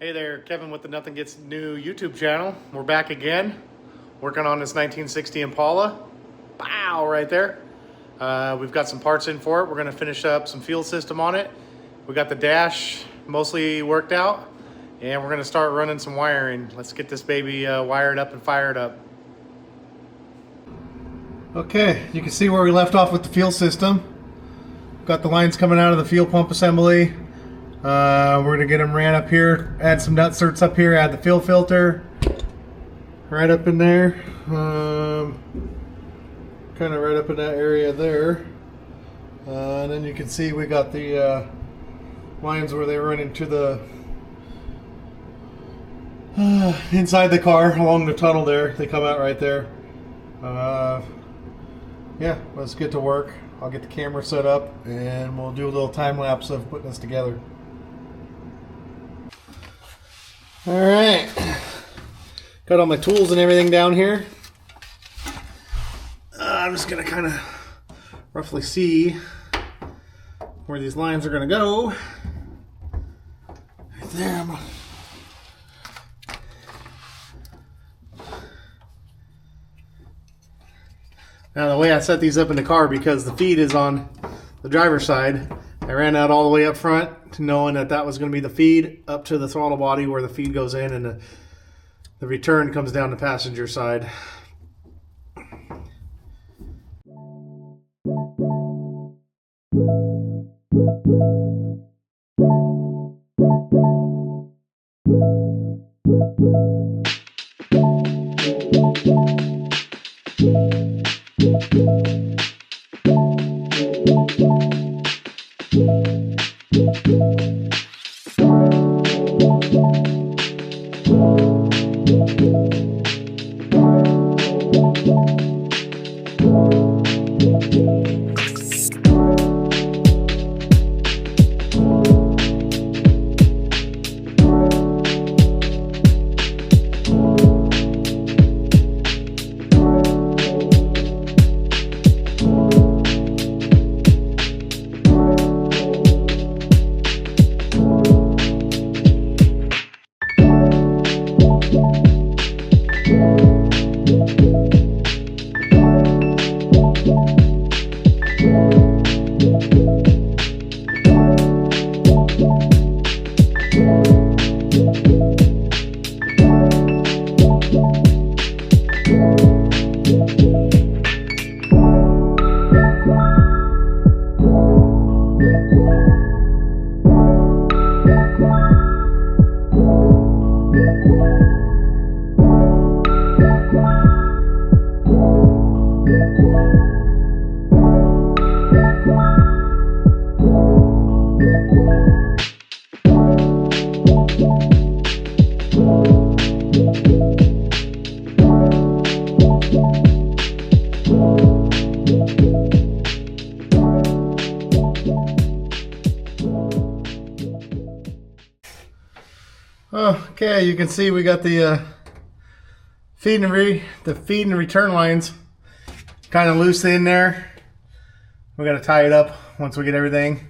Hey there, Kevin with the Nothing Gets New YouTube channel. We're back again, working on this 1960 Impala. Pow, right there. We've got some parts in for it. We're gonna finish up some fuel system on it. We got the dash mostly worked out, and we're gonna start running some wiring. Let's get this baby wired up and fired up. Okay, you can see where we left off with the fuel system. Got the lines coming out of the fuel pump assembly. We're going to get them ran up here, add some nut certs up here, add the fuel filter right up in there, kind of right up in that area there, and then you can see we got the lines where they run into the inside the car along the tunnel there. They come out right there. Yeah, let's get to work. I'll get the camera set up and we'll do a little time lapse of putting this together. Alright, got all my tools and everything down here. I'm just going to kind of roughly see where these lines are going to go. Right there. Now the way I set these up in the car, because the feed is on the driver's side, I ran out all the way up front to knowing that that was going to be the feed up to the throttle body where the feed goes in, and the return comes down the passenger side. Okay, you can see we got the feed and return lines kind of loose in there. We got to tie it up once we get everything.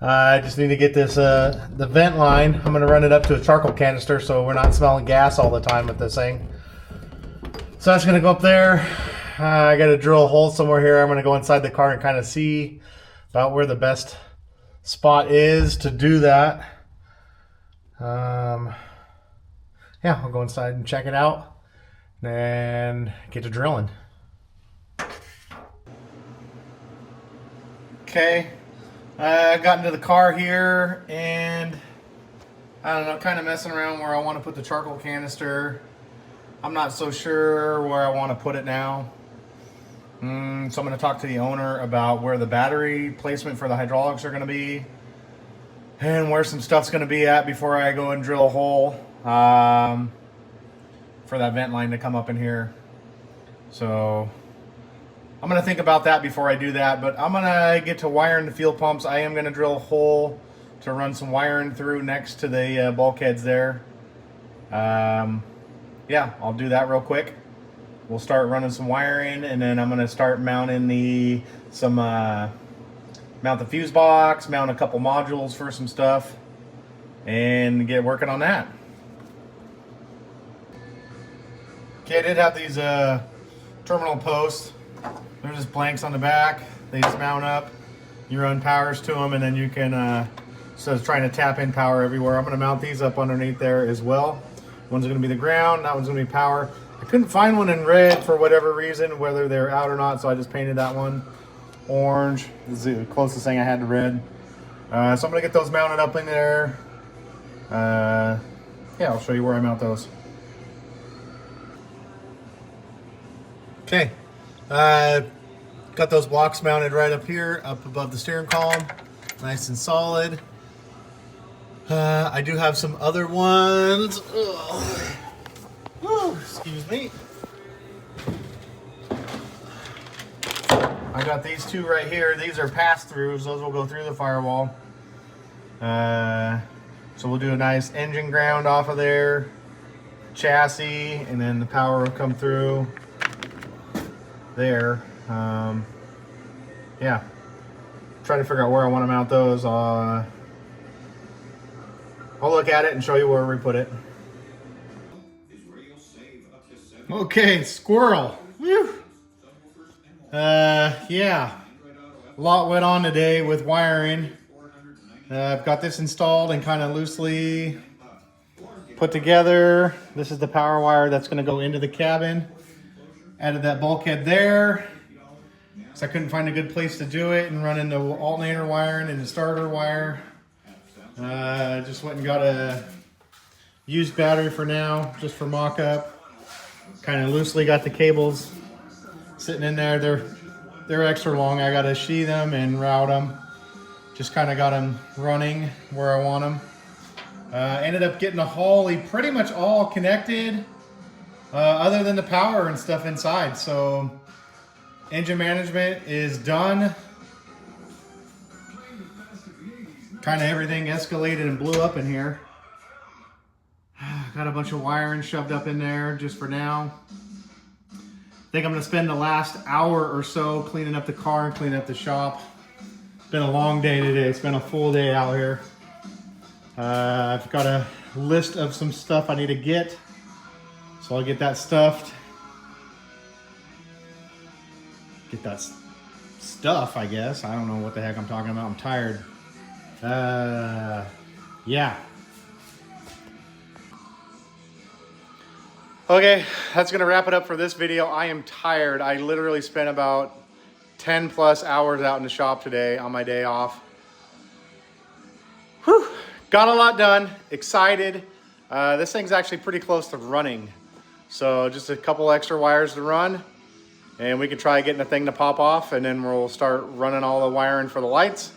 I just need to get this the vent line. I'm going to run it up to a charcoal canister so we're not smelling gas all the time with this thing. So that's going to go up there. I got to drill a hole somewhere here. I'm going to go inside the car and kind of see about where the best spot is to do that. Yeah, I'll go inside and check it out and get to drilling. Okay, I got into the car here and I don't know, kind of messing around where I want to put the charcoal canister. I'm not so sure where I want to put it now. So I'm going to talk to the owner about where the battery placement for the hydraulics are going to be and where some stuff's going to be at before I go and drill a hole for that vent line to come up in here. So I'm going to think about that before I do that, but I'm going to get to wiring the fuel pumps. I am going to drill a hole to run some wiring through next to the bulkheads there. Yeah, I'll do that real quick. We'll start running some wiring, and then I'm going to start mounting mount the fuse box, mount a couple modules for some stuff, and get working on that. Okay, I did have these terminal posts. They're just blanks on the back. They just mount up. You run powers to them, and then you can, so it's trying to tap in power everywhere. I'm gonna mount these up underneath there as well. One's gonna be the ground, that one's gonna be power. I couldn't find one in red for whatever reason, whether they're out or not, so I just painted that one orange. This is the closest thing I had to red. So I'm gonna get those mounted up in there. Yeah, I'll show you where I mount those. Okay, got those blocks mounted right up here, up above the steering column, nice and solid. I do have some other ones. Excuse me. I got these two right here. These are pass-throughs. Those will go through the firewall. So we'll do a nice engine ground off of there, chassis, and then the power will come through there. Yeah, trying to figure out where I want to mount those. I'll look at it and show you where we put it. Okay, squirrel. Whew. Yeah, a lot went on today with wiring. I've got this installed and kind of loosely put together. This is the power wire that's going to go into the cabin. Added that bulkhead there, so I couldn't find a good place to do it, and run into alternator wiring and the starter wire. Just went and got a used battery for now, just for mock-up. Kind of loosely got the cables sitting in there. They're extra long. I got to sheath them and route them. Just kind of got them running where I want them. Ended up getting the Holly pretty much all connected, other than the power and stuff inside. So engine management is done. Kind of everything escalated and blew up in here. Got a bunch of wiring shoved up in there just for now. I think I'm gonna spend the last hour or so cleaning up the car and cleaning up the shop. It's been a long day today. It's been a full day out here. I've got a list of some stuff I need to get. So I'll get that stuffed. Get that stuff, I guess. I don't know what the heck I'm talking about. I'm tired. Yeah. Okay, that's gonna wrap it up for this video. I am tired. I literally spent about 10 plus hours out in the shop today on my day off. Whew, got a lot done, excited. This thing's actually pretty close to running. So just a couple extra wires to run, and we can try getting the thing to pop off, and then we'll start running all the wiring for the lights.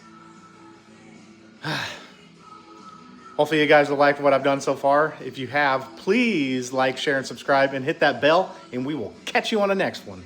Hopefully you guys have liked what I've done so far. If you have, please like, share, and subscribe, and hit that bell, and we will catch you on the next one.